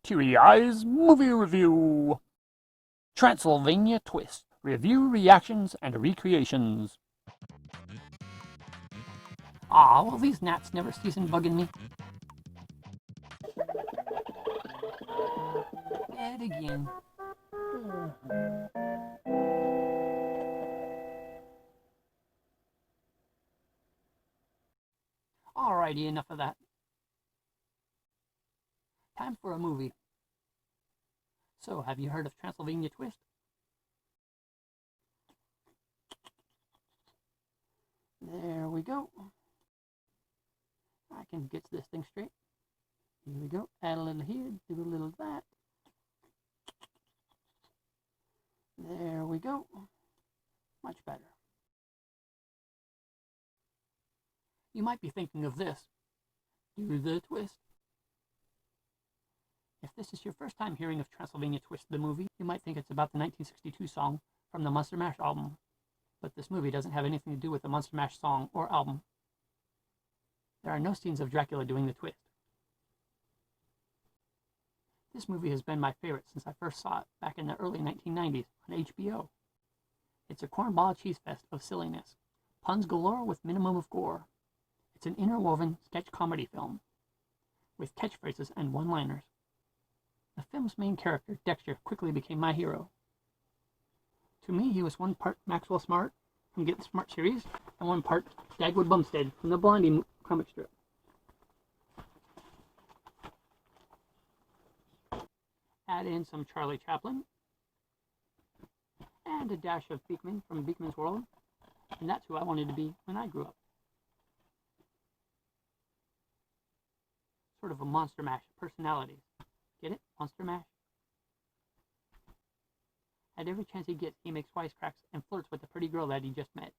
Teary Eyes Movie Review. Transylvania Twist. Review, reactions, and recreations. Aw, will these gnats never cease bugging me? Dead again. Alrighty, enough of that. Time for a movie. So, have you heard of Transylvania Twist? There we go. I can get this thing straight. Here we go. Add a little here, do a little of that. There we go. Much better. You might be thinking of this. Do the twist. If this is your first time hearing of Transylvania Twist, the movie, you might think it's about the 1962 song from the Monster Mash album. But this movie doesn't have anything to do with the Monster Mash song or album. There are no scenes of Dracula doing the twist. This movie has been my favorite since I first saw it back in the early 1990s on HBO. It's a cornball cheese fest of silliness, puns galore with minimum of gore. It's an interwoven sketch comedy film with catchphrases and one-liners. The film's main character, Dexter, quickly became my hero. To me, he was one part Maxwell Smart from Get Smart series and one part Dagwood Bumstead from the Blondie comic strip. Add in some Charlie Chaplin and a dash of Beekman from Beekman's World, and that's who I wanted to be when I grew up. Sort of a Monster Mash personality. Get it? Monster Mash? At every chance he gets, he makes wisecracks and flirts with the pretty girl that he just met.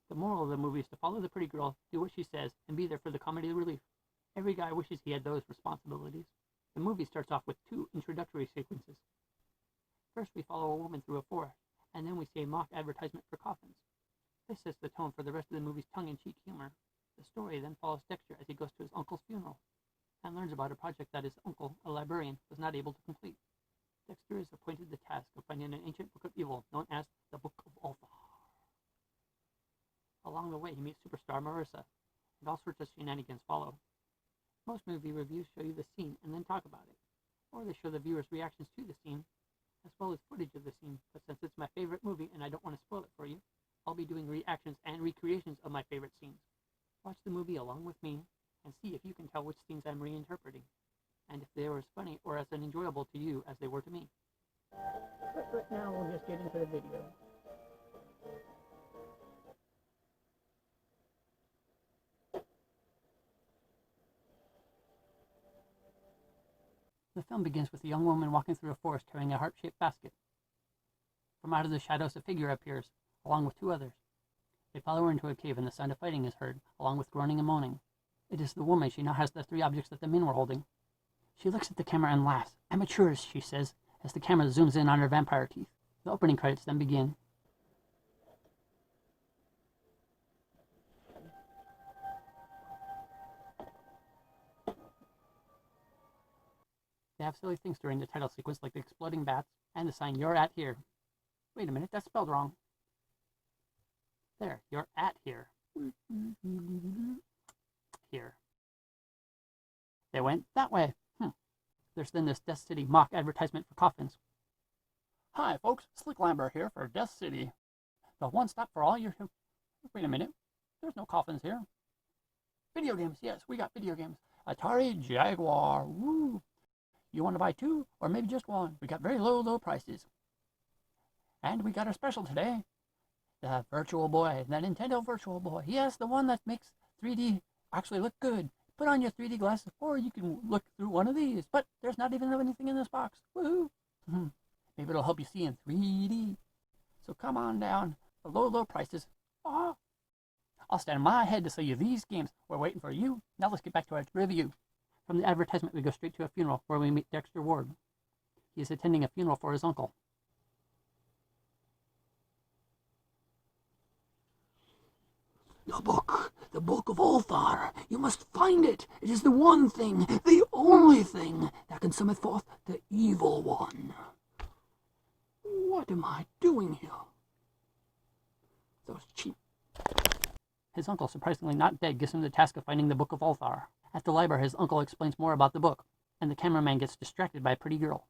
The moral of the movie is to follow the pretty girl, do what she says, and be there for the comedy relief. Every guy wishes he had those responsibilities. The movie starts off with 2 introductory sequences. First, we follow a woman through a forest, and then we see a mock advertisement for coffins. This sets the tone for the rest of the movie's tongue-in-cheek humor. The story then follows Dexter as he goes to his uncle's funeral and learns about a project that his uncle, a librarian, was not able to complete. Dexter is appointed the task of finding an ancient book of evil known as the Book of Ulthar. Along the way, he meets superstar Marissa, and all sorts of shenanigans follow. Most movie reviews show you the scene and then talk about it, or they show the viewer's reactions to the scene, as well as footage of the scene, but since it's my favorite movie and I don't want to spoil it for you, I'll be doing reactions and recreations of my favorite scenes. Watch the movie along with me, and see if you can tell which scenes I'm reinterpreting, and if they were as funny or as enjoyable to you as they were to me. But right now, we'll just get into the video. The film begins with a young woman walking through a forest carrying a heart-shaped basket. From out of the shadows, a figure appears, along with 2 others. They follow her into a cave and the sound of fighting is heard, along with groaning and moaning. It is the woman. She now has the 3 objects that the men were holding. She looks at the camera and laughs. "Amateurs," she says, as the camera zooms in on her vampire teeth. The opening credits then begin. They have silly things during the title sequence, like the exploding bats and the sign, "You're at here." Wait a minute, that's spelled wrong. There, "You're at here." Here. They went that way. There's then this Death City mock advertisement for coffins. "Hi, folks. Slick Lambert here for Death City. The one stop for all your..." Wait a minute. There's no coffins here. "Video games. Yes, we got video games. Atari Jaguar. Woo. You want to buy 2 or maybe just 1? We got very low prices. And we got a special today. The Virtual Boy. The Nintendo Virtual Boy. Yes, the one that makes 3D actually look good. Put on your 3D glasses, or you can look through one of these. But there's not even anything in this box. Woohoo! Maybe it'll help you see in 3D. So come on down. The low prices. Oh, I'll stand on my head to sell you these games. We're waiting for you. Now let's get back to our review." From the advertisement, we go straight to a funeral where we meet Dexter Ward. He is attending a funeral for his uncle. The book of Ulthar. You must find it. It is the one thing, the only thing, that can summon forth the evil one. What am I doing here? Those cheap... His uncle, surprisingly not dead, gives him the task of finding the Book of Ulthar. At the library, his uncle explains more about the book, and the cameraman gets distracted by a pretty girl.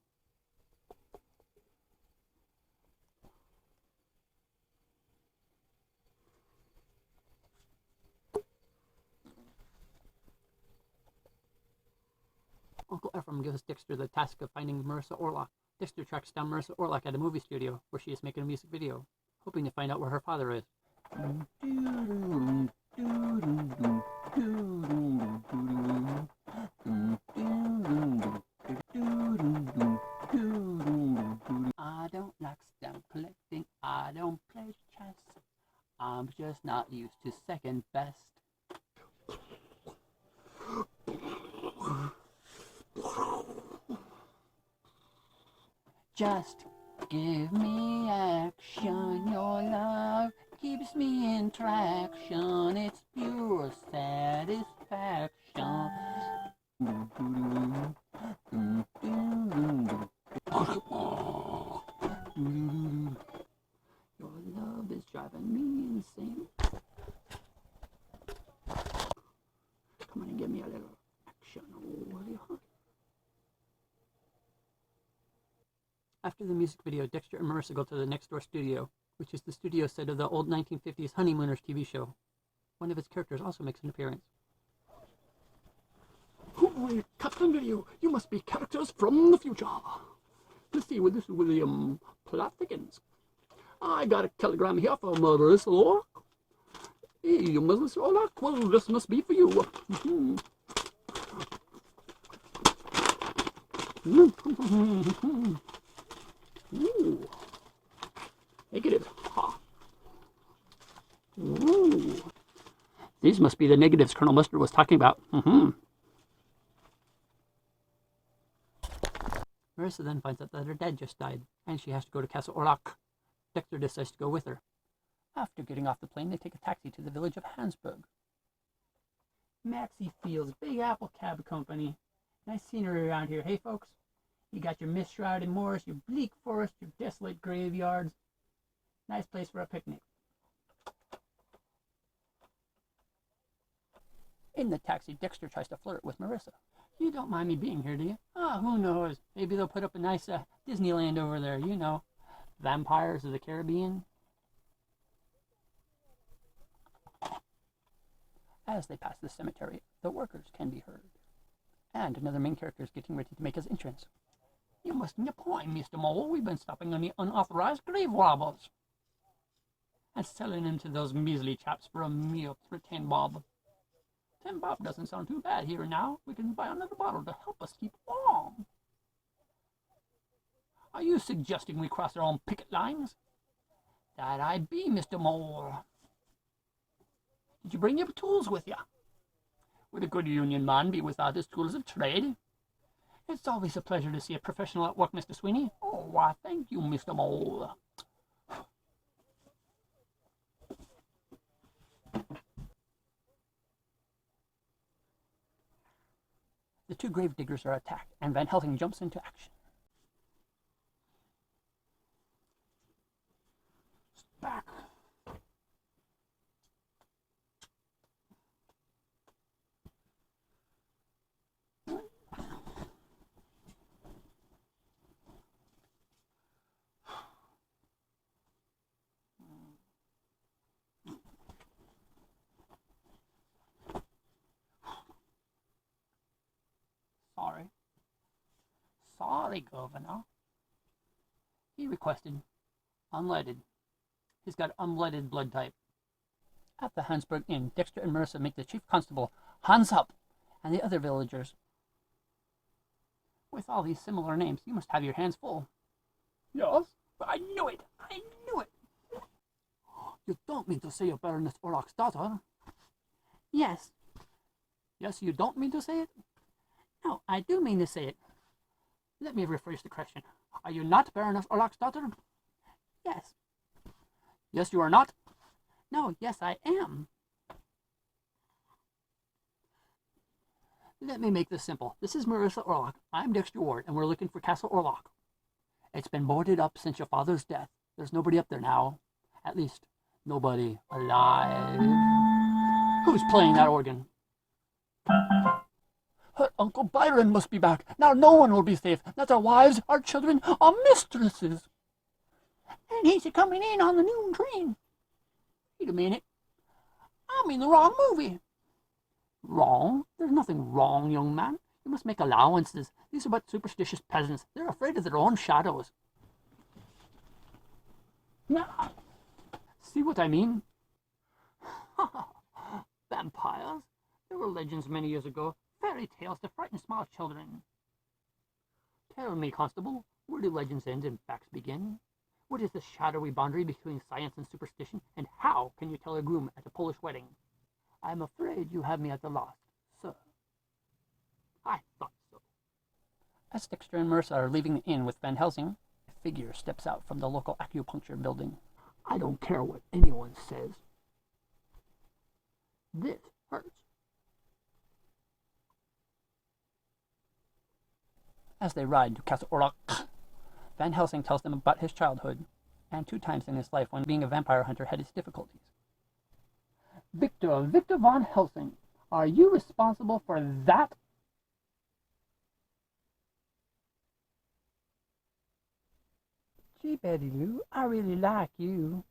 Uncle Ephraim gives Dexter the task of finding Marissa Orlock. Dexter tracks down Marissa Orlock at a movie studio, where she is making a music video, hoping to find out where her father is. I don't like stamp collecting, I don't play chess. I'm just not used to second best. Just give me action, your love keeps me in traction, it's pure satisfaction. Your love is driving me insane. Come on and give me a little action, will you? After the music video, Dexter and Marissa go to the next door studio, which is the studio set of the old 1950s Honeymooners TV show. One of its characters also makes an appearance. Holy Captain Video, you must be characters from the future. Let's see, this is William Plot thickens. I got a telegram here from Marissa Orlock. Hey, Marissa Orlock, well, this must be for you. Ooh. Negative. Ha. Ooh. These must be the negatives Colonel Mustard was talking about. Marissa then finds out that her dad just died, and she has to go to Castle Orlock. Dexter decides to go with her. After getting off the plane, they take a taxi to the village of Hansburg. Maxie Fields, Big Apple Cab Company. Nice scenery around here, hey folks? You got your mist-shrouded moors, your bleak forest, your desolate graveyards. Nice place for a picnic. In the taxi, Dexter tries to flirt with Marissa. You don't mind me being here, do you? Ah, who knows? Maybe they'll put up a nice Disneyland over there, you know. Vampires of the Caribbean. As they pass the cemetery, the workers can be heard. And another main character is getting ready to make his entrance. You mustn't point, Mr. Mole. We've been stopping on the unauthorized grave robbers. And selling them to those measly chaps for a meal for 10 bob. 10 bob doesn't sound too bad here and now. We can buy another bottle to help us keep warm. Are you suggesting we cross our own picket lines? That I be, Mr. Mole. Did you bring your tools with you? Would a good union man be without his tools of trade? It's always a pleasure to see a professional at work, Mr. Sweeney. Oh, why, thank you, Mr. Mole. The two gravediggers are attacked, and Van Helsing jumps into action. Back. Sorry, Governor. He requested unleaded. He's got unleaded blood type. At the Hansburg Inn, Dexter and Marissa make the chief constable, Hans up, and the other villagers. With all these similar names, you must have your hands full. Yes, I knew it! I knew it! You don't mean to say you're Baroness Orlock's daughter? Yes. Yes, you don't mean to say it? No, I do mean to say it. Let me rephrase the question. Are you not Baroness Orlock's daughter? Yes. Yes, you are not? No, yes, I am. Let me make this simple. This is Marissa Orlock. I'm Dexter Ward, and we're looking for Castle Orlock. It's been boarded up since your father's death. There's nobody up there now. At least, nobody alive. Who's playing that organ? Her Uncle Byron must be back. Now no one will be safe. Not our wives, our children, our mistresses. And he's coming in on the noon train. Wait a minute. I'm in the wrong movie. Wrong? There's nothing wrong, young man. You must make allowances. These are but superstitious peasants. They're afraid of their own shadows. Now, see what I mean? Vampires. There were legends many years ago. Fairy tales to frighten small children. Tell me, Constable, where do legends end and facts begin? What is the shadowy boundary between science and superstition? And how can you tell a groom at a Polish wedding? I'm afraid you have me at the loss, sir. I thought so. As Dexter and Marissa are leaving the inn with Van Helsing, a figure steps out from the local acupuncture building. I don't care what anyone says. This hurts. As they ride to Castle Orlock, Van Helsing tells them about his childhood, and 2 times in his life when being a vampire hunter had its difficulties. Victor von Helsing, are you responsible for that? Gee, Betty Lou, I really like you.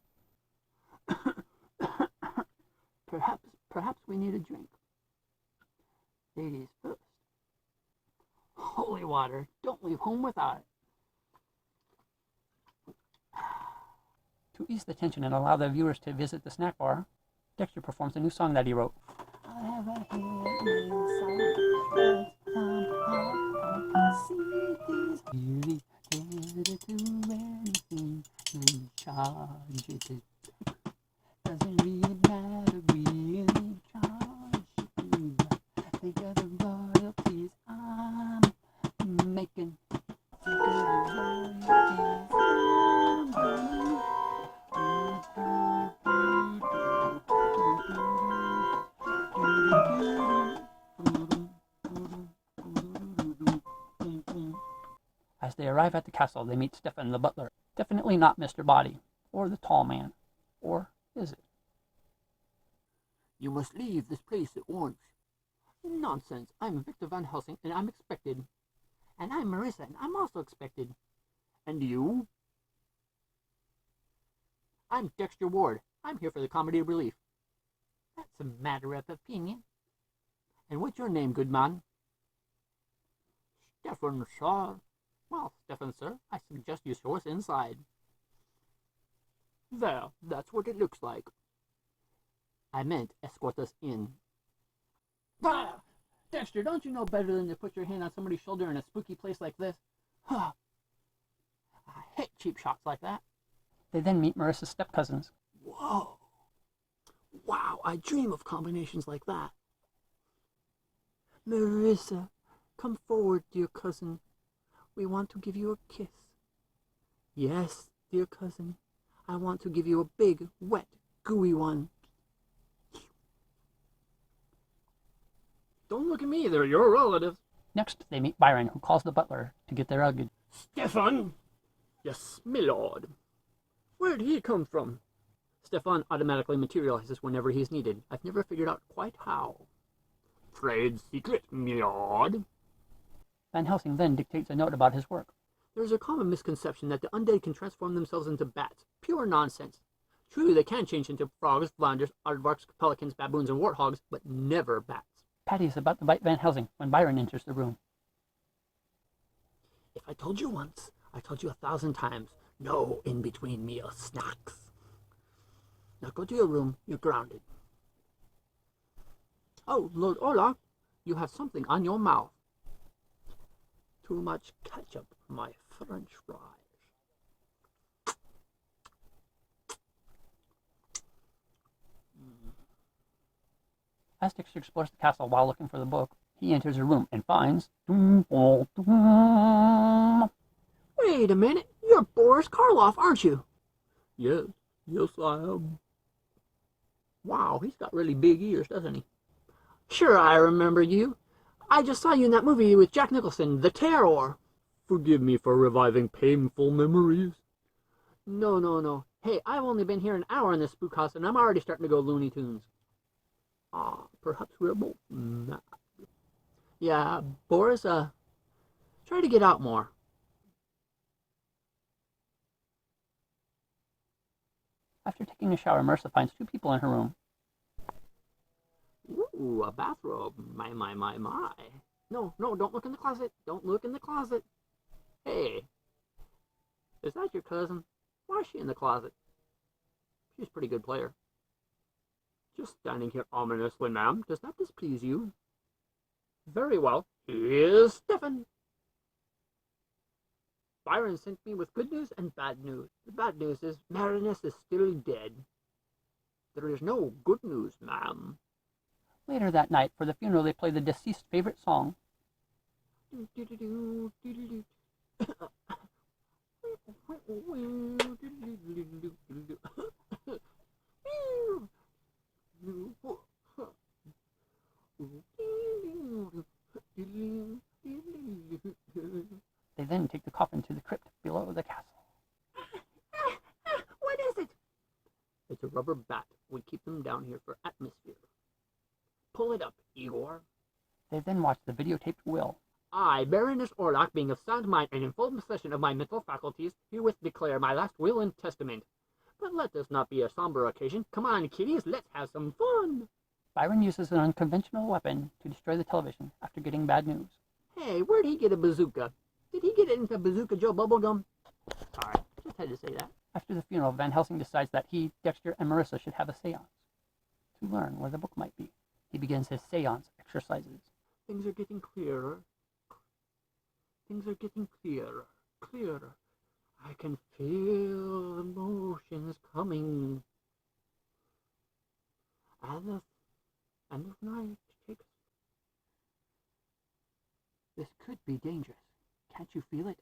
Perhaps we need a drink. Ladies first. Holy water, don't leave home without it. To ease the tension and allow the viewers to visit the snack bar, Dexter performs a new song that he wrote. I have a head inside, see these beauty, to anything in charge it. Doesn't really matter, really charge you. Think of the royalties I'm making. Think of the royalties As they arrive at the castle, they meet Stefan the butler. Definitely not Mr. Body, or the tall man. Or is it? You must leave this place at once. Nonsense. I'm Victor Van Helsing, and I'm expected. And I'm Marissa, and I'm also expected. And you? I'm Dexter Ward. I'm here for the comedy relief. That's a matter of opinion. And what's your name, good man? Stefan, sir. Well, Stefan, sir, I suggest you show us inside. There, that's what it looks like. I meant escort us in. Ah! Dexter, don't you know better than to put your hand on somebody's shoulder in a spooky place like this? I hate cheap shots like that. They then meet Marissa's step-cousins. Whoa. Wow, I dream of combinations like that. Marissa, come forward, dear cousin. We want to give you a kiss. Yes, dear cousin. I want to give you a big, wet, gooey one. Don't look at me, they're your relatives. Next, they meet Byron, who calls the butler to get their luggage. Stefan! Yes, my lord. Where did he come from? Stefan automatically materializes whenever he's needed. I've never figured out quite how. Trade secret, my lord. Van Helsing then dictates a note about his work. There's a common misconception that the undead can transform themselves into bats. Pure nonsense. True, they can change into frogs, flounders, aardvarks, pelicans, baboons, and warthogs, but never bats. Patty is about to bite Van Helsing when Byron enters the room. If I told you once, I told you 1,000 times. No in-between meal snacks. Now go to your room. You're grounded. Oh, Lord Orlock, you have something on your mouth. Too much ketchup for my French fries. As Dexter explores the castle while looking for the book, he enters a room and finds... Wait a minute, you're Boris Karloff, aren't you? Yes, I am. Wow, he's got really big ears, doesn't he? Sure, I remember you. I just saw you in that movie with Jack Nicholson, The Terror. Forgive me for reviving painful memories. No, no, no. Hey, I've only been here an hour in this spook house, and I'm already starting to go Looney Tunes. Ah, perhaps we're both mad. Yeah, Boris, try to get out more. After taking a shower, Marissa finds two people in her room. Ooh, a bathrobe. My. No, no, don't look in the closet. Don't look in the closet. Hey, is that your cousin? Why is she in the closet? She's a pretty good player. Just standing here ominously, ma'am. Does that displease you? Very well. Here's Stefan. Byron sent me with good news and bad news. The bad news is Marinus is still dead. There is no good news, ma'am. Later that night, for the funeral, they play the deceased's favorite song. They then take the coffin to the crypt below the castle. What is it? It's a rubber bat. We keep them down here for atmosphere. Pull it up, Igor. They then watch the videotaped will. I, Baroness Orlok, being of sound mind and in full possession of my mental faculties, herewith declare my last will and testament. But let this not be a somber occasion. Come on, kiddies, let's have some fun. Byron uses an unconventional weapon to destroy the television after getting bad news. Hey, where'd he get a bazooka? Did he get it into Bazooka Joe Bubblegum? Alright, just had to say that. After the funeral, Van Helsing decides that he, Dexter, and Marissa should have a seance to learn where the book might be. He begins his seance exercises. Things are getting clearer. Things are getting clearer. Clearer. I can feel emotions coming. And the night takes. This could be dangerous. Can't you feel it?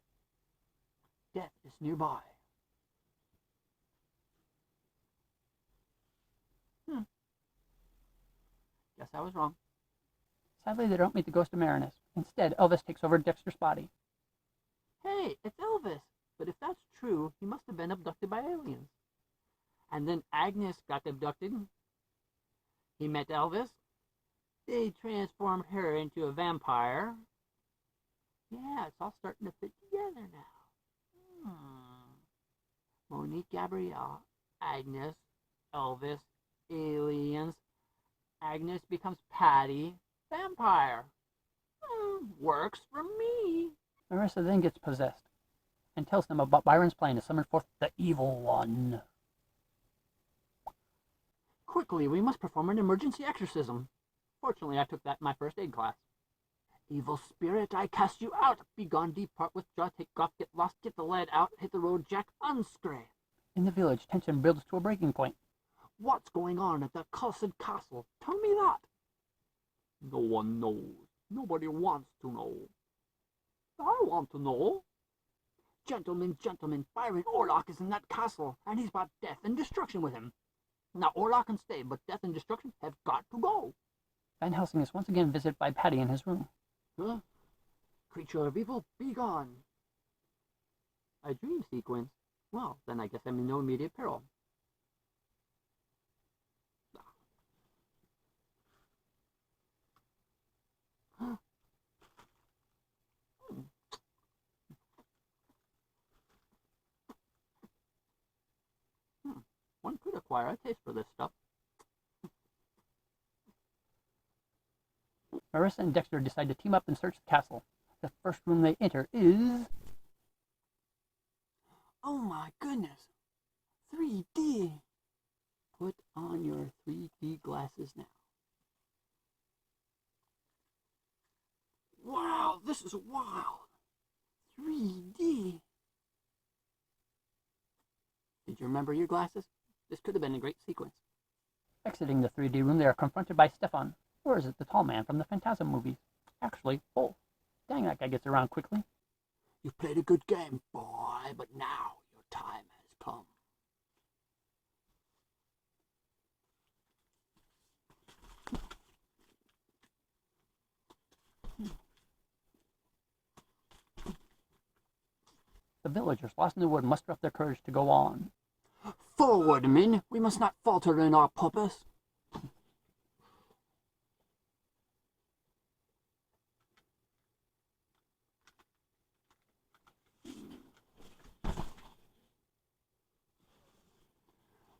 Death is nearby. Guess I was wrong. Sadly, they don't meet the ghost of Marinus. Instead, Elvis takes over Dexter's body. Hey, it's Elvis! But if that's true, he must have been abducted by aliens. And then Agnes got abducted. He met Elvis. They transformed her into a vampire. Yeah, it's all starting to fit together now. Monique Gabrielle, Agnes, Elvis, aliens. Agnes becomes Patty, vampire. Works for me. Marissa then gets possessed and tells them about Byron's plan to summon forth the evil one. Quickly, we must perform an emergency exorcism. Fortunately, I took that in my first aid class. Evil spirit, I cast you out. Be gone, depart, withdraw, take off, get lost, get the lead out, hit the road, Jack, unscray. In the village, tension builds to a breaking point. What's going on at the cursed castle? Tell me that. No one knows. Nobody wants to know. I want to know. Gentlemen, Byron Orlok is in that castle, and he's brought death and destruction with him. Now Orlok can stay, but death and destruction have got to go. Van Helsing is once again visited by Patty in his room. Huh? Creature of evil, be gone. A dream sequence? Well, then I guess I'm in no immediate peril. One could acquire a taste for this stuff. Marissa and Dexter decide to team up and search the castle. The first room they enter is... Oh my goodness! 3D! Put on your 3D glasses now. Wow, this is wild! 3D! Did you remember your glasses? This could have been a great sequence. Exiting the 3D room, they are confronted by Stefan. Or is it the tall man from the Phantasm movies? Actually, both. Dang, that guy gets around quickly. You've played a good game, boy, but now your time has come. The villagers, lost in the wood, muster up their courage to go on. Forward, men! We must not falter in our purpose.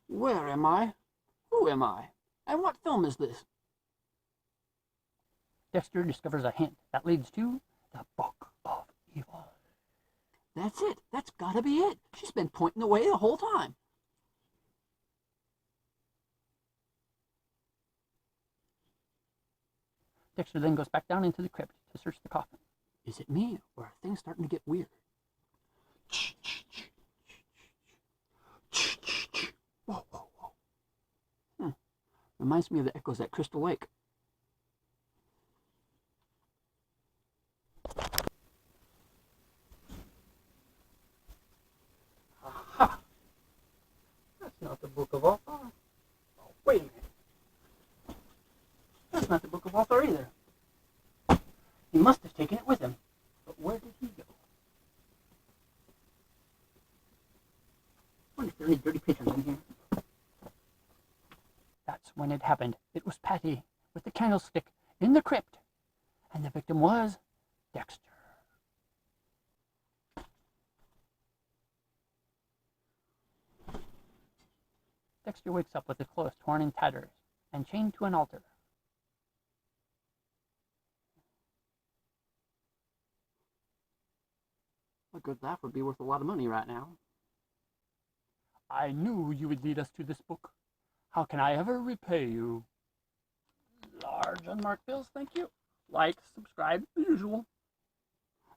Where am I? Who am I? And what film is this? Dexter discovers a hint that leads to the Book of Evil. That's it. That's gotta be it. She's been pointing the way the whole time. Dexter then goes back down into the crypt to search the coffin. Is it me, or are things starting to get weird? Whoa, whoa, whoa. Reminds me of the echoes at Crystal Lake. Aha! That's not the Book of Author. Oh, wait a minute. That's not the Book of Author either. He must have taken it with him. But where did he go? I wonder if there are any dirty patrons in here. That's when it happened. It was Patty with the candlestick in the crypt. And the victim was Dexter. Dexter wakes up with his clothes torn in tatters and chained to an altar. A good laugh would be worth a lot of money right now. I knew you would lead us to this book. How can I ever repay you? Large unmarked bills, thank you. Like, subscribe, the usual.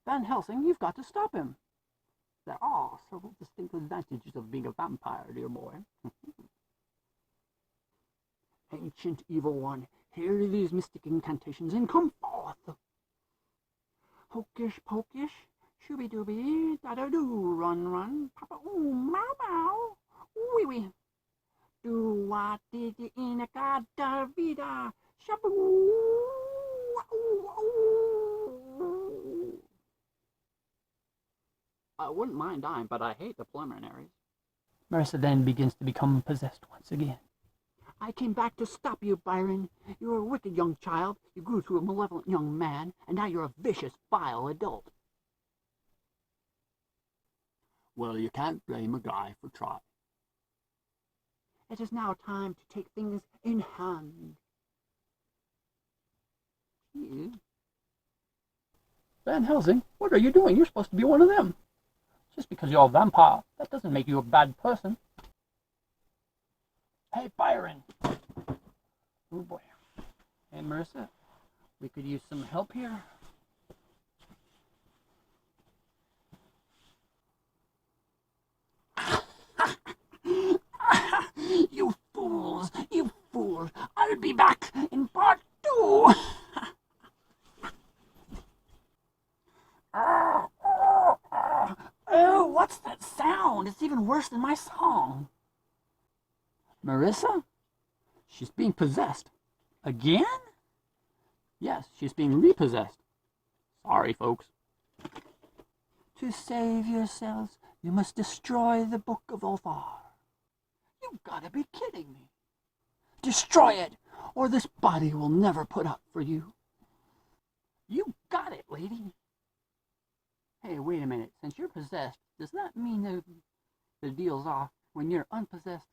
Van Helsing, you've got to stop him. There are several distinct advantages of being a vampire, dear boy. Ancient evil one, hear these mystic incantations and come forth. Hokish pokish, shooby dooby, da da doo, run run, papa ooh, mow mow, wee wee. Do what did the inaka da vida, shaboo, I wouldn't mind dying, but I hate the preliminaries. Marissa then begins to become possessed once again. I came back to stop you, Byron. You were a wicked young child. You grew to a malevolent young man, and now you're a vicious, vile adult. Well, you can't blame a guy for trying. It is now time to take things in hand. You? Van Helsing, what are you doing? You're supposed to be one of them. Just because you're a vampire, that doesn't make you a bad person. Hey, Byron. Oh, boy. Hey, Marissa. We could use some help here. You fools! You fools! I'll be back in part 2! Oh, what's that sound? It's even worse than my song. Marissa? She's being possessed. Again? Yes, she's being repossessed. Sorry, folks. To save yourselves, you must destroy the Book of Othar. You've got to be kidding me. Destroy it, or this body will never put up for you. You got it, lady. Hey, wait a minute. Since you're possessed, does that mean the deal's off when you're unpossessed?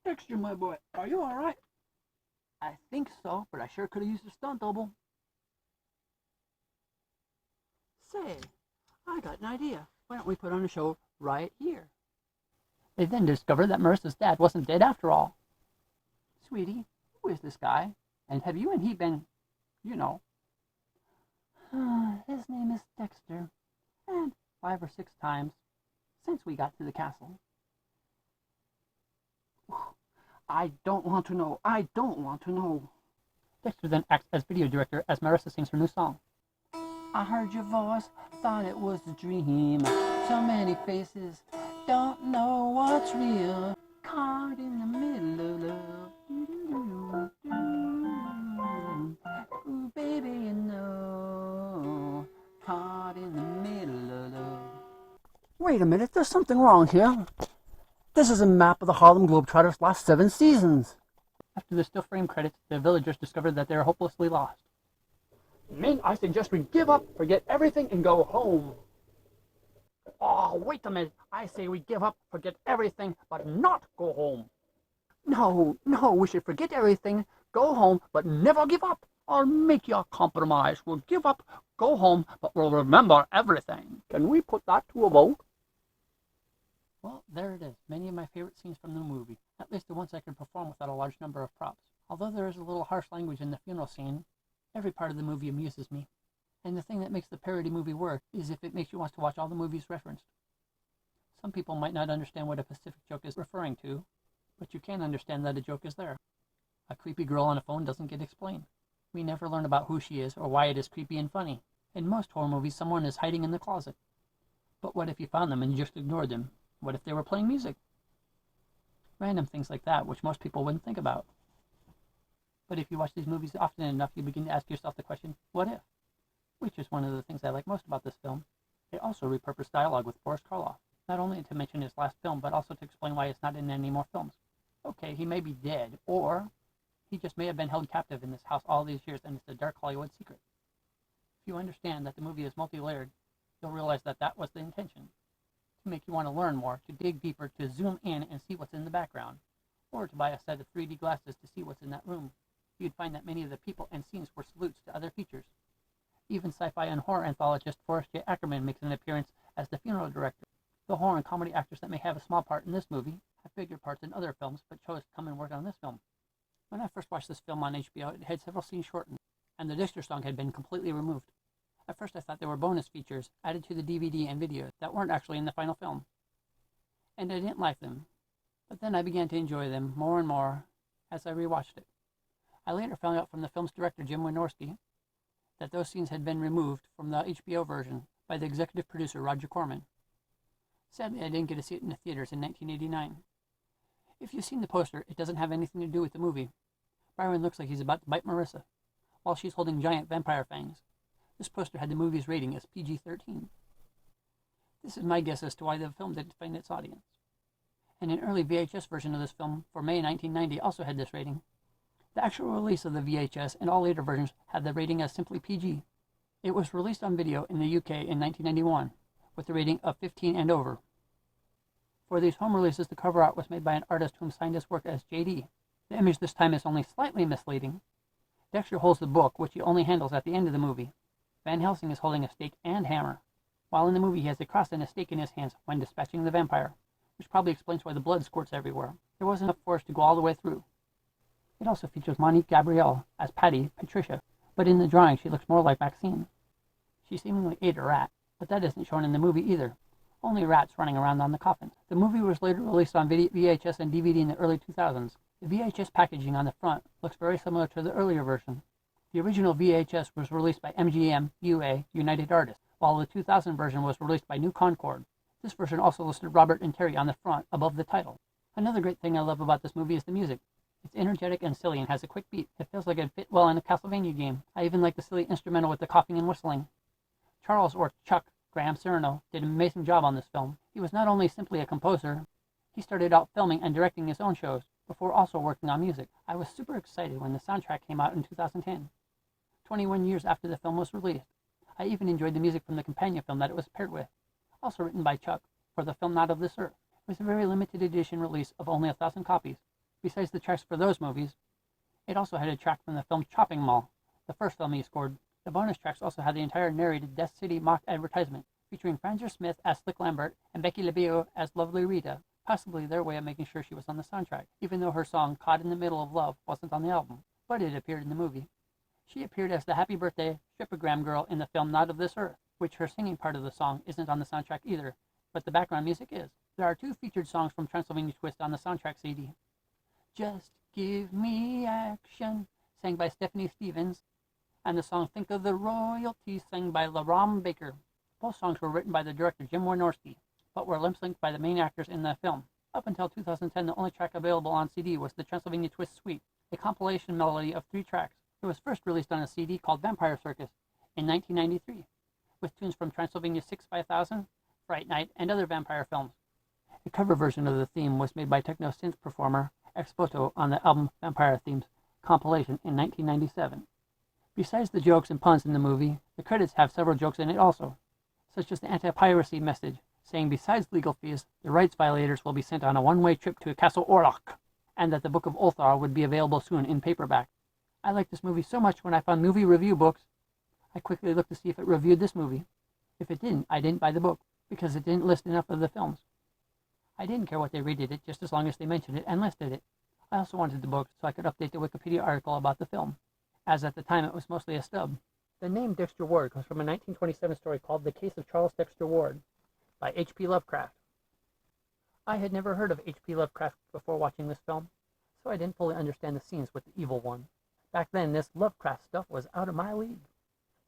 Dexter, my boy, are you alright? I think so, but I sure could have used a stunt double. Say, I got an idea. Why don't we put on a show right here? They then discover that Marissa's dad wasn't dead after all. Sweetie, who is this guy? And have you and he been, you know? His name is Dexter. And 5 or 6 times since we got to the castle. I don't want to know. I don't want to know. Dexter then acts as video director as Marissa sings her new song. I heard your voice, thought it was a dream. So many faces, don't know what's real. Caught in the middle of love. Wait a minute, there's something wrong here. This is a map of the Harlem Globetrotters' last 7 seasons. After the still frame credits, the villagers discovered that they are hopelessly lost. Men, I suggest we give up, forget everything, and go home. Oh, wait a minute. I say we give up, forget everything, but not go home. No, we should forget everything, go home, but never give up. I'll make you a compromise. We'll give up, go home, but we'll remember everything. Can we put that to a vote? Well, there it is. Many of my favorite scenes from the movie, at least the ones I can perform without a large number of props. Although there is a little harsh language in the funeral scene, every part of the movie amuses me. And the thing that makes the parody movie work is if it makes you want to watch all the movies referenced. Some people might not understand what a Pacific joke is referring to, but you can understand that a joke is there. A creepy girl on a phone doesn't get explained. We never learn about who she is or why it is creepy and funny. In most horror movies, someone is hiding in the closet. But what if you found them and just ignored them? What if they were playing music? Random things like that, which most people wouldn't think about. But if you watch these movies often enough, you begin to ask yourself the question, what if? Which is one of the things I like most about this film. It also repurposed dialogue with Boris Karloff, not only to mention his last film, but also to explain why it's not in any more films. Okay, he may be dead, or he just may have been held captive in this house all these years, and it's a dark Hollywood secret. If you understand that the movie is multi-layered, you'll realize that that was the intention. To make you want to learn more, to dig deeper, to zoom in and see what's in the background, or to buy a set of 3D glasses to see what's in that room. You'd find that many of the people and scenes were salutes to other features. Even sci-fi and horror anthologist Forrest J. Ackerman makes an appearance as the funeral director. The horror and comedy actors that may have a small part in this movie have bigger parts in other films, but chose to come and work on this film. When I first watched this film on HBO, it had several scenes shortened, and the Dichter song had been completely removed. At first I thought they were bonus features added to the DVD and videos that weren't actually in the final film. And I didn't like them, but then I began to enjoy them more and more as I rewatched it. I later found out from the film's director, Jim Wynorski, that those scenes had been removed from the HBO version by the executive producer, Roger Corman. Sadly, I didn't get to see it in the theaters in 1989. If you've seen the poster, it doesn't have anything to do with the movie. Byron looks like he's about to bite Marissa, while she's holding giant vampire fangs. This poster had the movie's rating as PG-13. This is my guess as to why the film didn't find its audience. And an early VHS version of this film, for May 1990, also had this rating. The actual release of the VHS and all later versions had the rating as simply PG. It was released on video in the UK in 1991, with the rating of 15 and over. For these home releases, the cover art was made by an artist whom signed his work as JD. The image this time is only slightly misleading. Dexter holds the book, which he only handles at the end of the movie. Van Helsing is holding a stake and hammer, while in the movie he has a cross and a stake in his hands when dispatching the vampire, which probably explains why the blood squirts everywhere. There wasn't enough force to go all the way through. It also features Monique Gabrielle as Patty Patricia, but in the drawing she looks more like Maxine. She seemingly ate a rat, but that isn't shown in the movie either. Only rats running around on the coffins. The movie was later released on VHS and DVD in the early 2000s. The VHS packaging on the front looks very similar to the earlier version. The original VHS was released by MGM UA United Artists, while the 2000 version was released by New Concord. This version also listed Robert and Terry on the front above the title. Another great thing I love about this movie is the music. It's energetic and silly and has a quick beat. It feels like it'd fit well in a Castlevania game. I even like the silly instrumental with the coughing and whistling. Charles, or Chuck, Graham Serrano did an amazing job on this film. He was not only simply a composer, he started out filming and directing his own shows before also working on music. I was super excited when the soundtrack came out in 2010, 21 years after the film was released. I even enjoyed the music from the companion film that it was paired with, also written by Chuck, for the film Not of This Earth. It was a very limited edition release of only 1,000 copies. Besides the tracks for those movies, it also had a track from the film Chopping Mall, the first film he scored. The bonus tracks also had the entire narrated Death City mock advertisement, featuring Frances Smith as Slick Lambert and Becky LeBeau as Lovely Rita, possibly their way of making sure she was on the soundtrack, even though her song Caught in the Middle of Love wasn't on the album, but it appeared in the movie. She appeared as the Happy Birthday Strippogram girl in the film Not of This Earth, which her singing part of the song isn't on the soundtrack either, but the background music is. There are 2 featured songs from Transylvania Twist on the soundtrack CD. Just Give Me Action, sang by Stephanie Stevens, and the song Think of the Royalties, sang by LaRam Baker. Both songs were written by the director Jim Wynorski, but were lip-synced by the main actors in the film. Up until 2010, the only track available on CD was the Transylvania Twist Suite, a compilation melody of 3 tracks. It was first released on a CD called Vampire Circus in 1993, with tunes from Transylvania 6 5000, Fright Night, and other vampire films. A cover version of the theme was made by techno synth performer Expoto on the album Vampire Themes compilation in 1997. Besides the jokes and puns in the movie, the credits have several jokes in it also, such as the anti-piracy message saying besides legal fees, the rights violators will be sent on a one-way trip to Castle Orlok, and that the Book of Ulthar would be available soon in paperback. I liked this movie so much when I found movie review books, I quickly looked to see if it reviewed this movie. If it didn't, I didn't buy the book, because it didn't list enough of the films. I didn't care what they rated it, just as long as they mentioned it and listed it. I also wanted the book so I could update the Wikipedia article about the film, as at the time it was mostly a stub. The name Dexter Ward comes from a 1927 story called The Case of Charles Dexter Ward by H.P. Lovecraft. I had never heard of H.P. Lovecraft before watching this film, so I didn't fully understand the scenes with the evil one. Back then, this Lovecraft stuff was out of my league.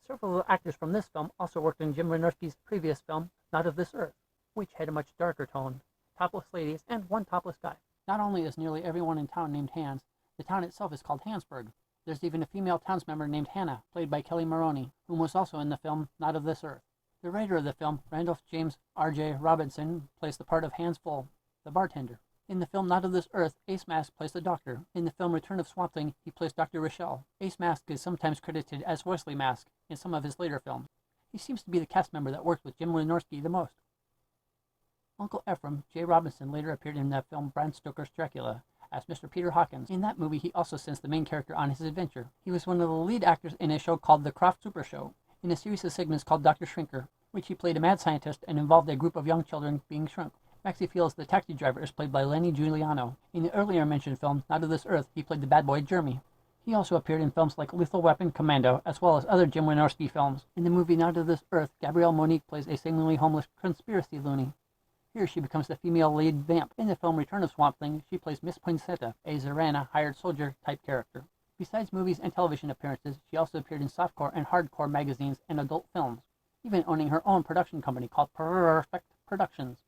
Several of the actors from this film also worked in Jim Wynorski's previous film, Not of This Earth, which had a much darker tone, topless ladies, and one topless guy. Not only is nearly everyone in town named Hans, the town itself is called Hansburg. There's even a female townsmember named Hannah, played by Kelly Maroney, whom was also in the film Not of This Earth. The writer of the film, Randolph James R.J. Robinson, plays the part of Hans Full, the bartender. In the film Not of This Earth, Ace Mask plays the doctor. In the film Return of Swamp Thing, he plays Dr. Rochelle. Ace Mask is sometimes credited as Wesley Mask in some of his later films. He seems to be the cast member that worked with Jim Wynorski the most. Uncle Ephraim, J. Robinson, later appeared in the film Bram Stoker's Dracula as Mr. Peter Hawkins. In that movie, he also sends the main character on his adventure. He was one of the lead actors in a show called The Croft Super Show, in a series of segments called Dr. Shrinker, which he played a mad scientist and involved a group of young children being shrunk. Maxie Fields, the taxi driver, is played by Lenny Giuliano. In the earlier mentioned film, Not of This Earth, he played the bad boy Jeremy. He also appeared in films like Lethal Weapon, Commando, as well as other Jim Wynorski films. In the movie Not of This Earth, Gabrielle Monique plays a seemingly homeless conspiracy loony. Here she becomes the female lead vamp. In the film Return of Swamp Thing, she plays Miss Poinsetta, a Zorana hired soldier type character. Besides movies and television appearances, she also appeared in softcore and hardcore magazines and adult films, even owning her own production company called Perfect Productions.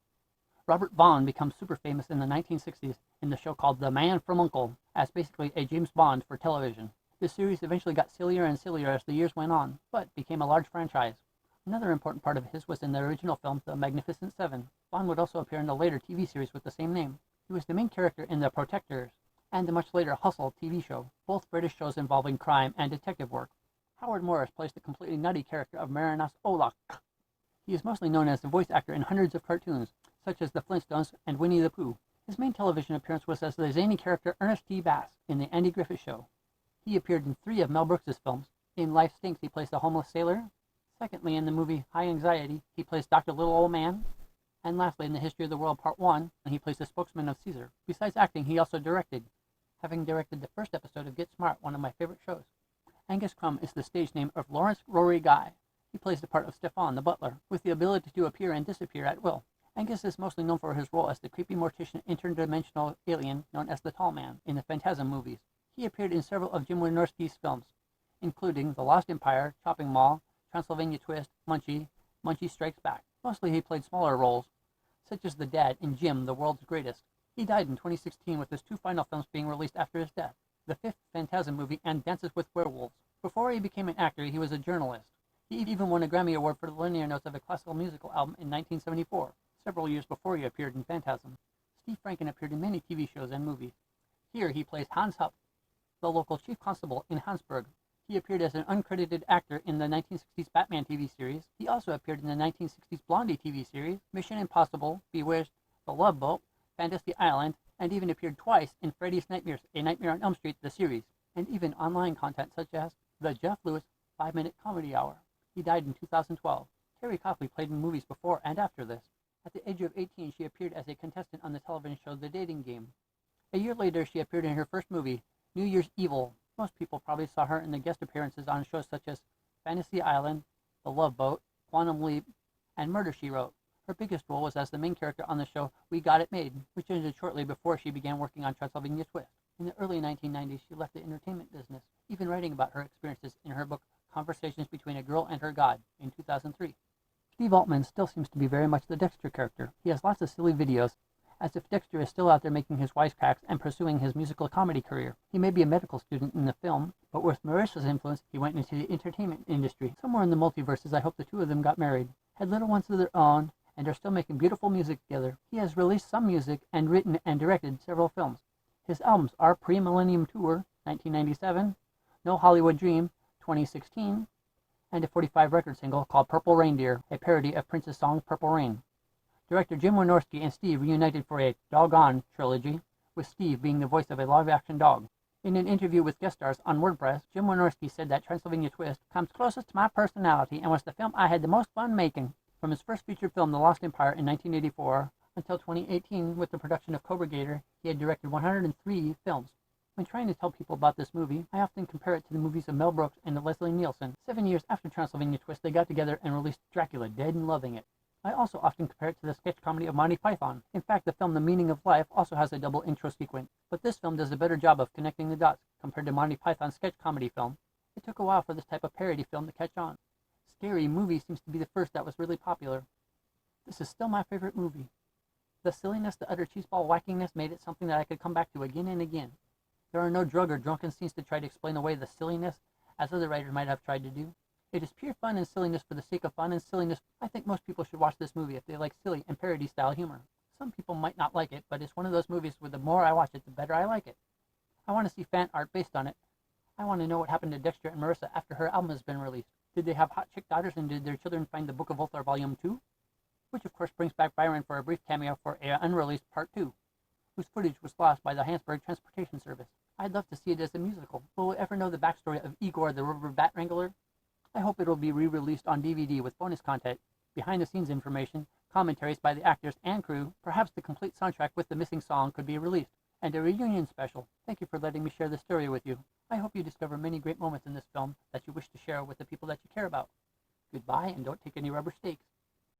Robert Vaughn becomes super famous in the 1960s in the show called The Man from U.N.C.L.E., as basically a James Bond for television. This series eventually got sillier and sillier as the years went on, but became a large franchise. Another important part of his was in the original film The Magnificent Seven. Vaughn would also appear in the later TV series with the same name. He was the main character in The Protectors, and the much later Hustle TV show, both British shows involving crime and detective work. Howard Morris plays the completely nutty character of Marinos Olak. He is mostly known as the voice actor in hundreds of cartoons, such as The Flintstones and Winnie the Pooh. His main television appearance was as the zany character Ernest T. Bass in The Andy Griffith Show. He appeared in 3 of Mel Brooks' films. In Life Stinks, he plays the homeless sailor. Secondly, in the movie High Anxiety, he plays Dr. Little Old Man. And lastly, in The History of the World Part 1, he plays the spokesman of Caesar. Besides acting, he also directed, having directed the first episode of Get Smart, one of my favorite shows. Angus Crumb is the stage name of Lawrence Rory Guy. He plays the part of Stefan, the butler, with the ability to appear and disappear at will. Angus is mostly known for his role as the creepy mortician interdimensional alien known as the Tall Man in the Phantasm movies. He appeared in several of Jim Wynorski's films, including The Lost Empire, Chopping Mall, Transylvania Twist, Munchie, Munchie Strikes Back. Mostly he played smaller roles, such as the dad in Jim, the World's Greatest. He died in 2016 with his 2 final films being released after his death, the 5th Phantasm movie and Dances with Werewolves. Before he became an actor, he was a journalist. He even won a Grammy Award for the liner notes of a classical musical album in 1974, several years before he appeared in Phantasm. Steve Franken appeared in many TV shows and movies. Here he plays Hans Hupp, the local chief constable in Hansburg. He appeared as an uncredited actor in the 1960s Batman TV series. He also appeared in the 1960s Blondie TV series, Mission Impossible, Bewitched, The Love Boat, Fantasy Island, and even appeared twice in Freddy's Nightmares, A Nightmare on Elm Street, the series, and even online content such as the Jeff Lewis 5-Minute Comedy Hour. He died in 2012. Terry Copley played in movies before and after this. At the age of 18, she appeared as a contestant on the television show The Dating Game. A year later, she appeared in her first movie, New Year's Evil. Most people probably saw her in the guest appearances on shows such as Fantasy Island, The Love Boat, Quantum Leap, and Murder, She Wrote. Her biggest role was as the main character on the show We Got It Made, which ended shortly before she began working on Transylvania Twist. In the early 1990s, she left the entertainment business, even writing about her experiences in her book Conversations Between a Girl and Her God in 2003. Steve Altman still seems to be very much the Dexter character. He has lots of silly videos, as if Dexter is still out there making his wisecracks and pursuing his musical comedy career. He may be a medical student in the film, but with Marissa's influence, he went into the entertainment industry. Somewhere in the multiverses, I hope the 2 of them got married, had little ones of their own, and are still making beautiful music together. He has released some music and written and directed several films. His albums are Pre-Millennium Tour, 1997, No Hollywood Dream, 2016, and a 45 record single called Purple Reindeer, a parody of Prince's song Purple Rain. Director Jim Wynorski and Steve reunited for a Doggone trilogy, with Steve being the voice of a live-action dog. In an interview with guest stars on WordPress, Jim Wynorski said that Transylvania Twist comes closest to my personality and was the film I had the most fun making. From his first feature film, The Lost Empire, in 1984, until 2018 with the production of Cobra Gator, he had directed 103 films. When trying to tell people about this movie, I often compare it to the movies of Mel Brooks and Leslie Nielsen. 7 years after Transylvania Twist, they got together and released Dracula, Dead and Loving It. I also often compare it to the sketch comedy of Monty Python. In fact, the film The Meaning of Life also has a double intro sequence, but this film does a better job of connecting the dots compared to Monty Python's sketch comedy film. It took a while for this type of parody film to catch on. Scary Movie seems to be the first that was really popular. This is still my favorite movie. The silliness, the utter cheeseball wackiness made it something that I could come back to again and again. There are no drug or drunken scenes to try to explain away the silliness, as other writers might have tried to do. It is pure fun and silliness for the sake of fun and silliness. I think most people should watch this movie if they like silly and parody-style humor. Some people might not like it, but it's one of those movies where the more I watch it, the better I like it. I want to see fan art based on it. I want to know what happened to Dexter and Marissa after her album has been released. Did they have hot chick daughters, and did their children find the Book of Ulthar Volume 2? Which of course brings back Byron for a brief cameo for an unreleased Part 2, whose footage was lost by the Hansburg Transportation Service. I'd love to see it as a musical. Will we ever know the backstory of Igor the River Bat Wrangler? I hope it will be re-released on DVD with bonus content, behind-the-scenes information, commentaries by the actors and crew. Perhaps the complete soundtrack with the missing song could be released, and a reunion special. Thank you for letting me share this story with you. I hope you discover many great moments in this film that you wish to share with the people that you care about. Goodbye, and don't take any rubber stakes.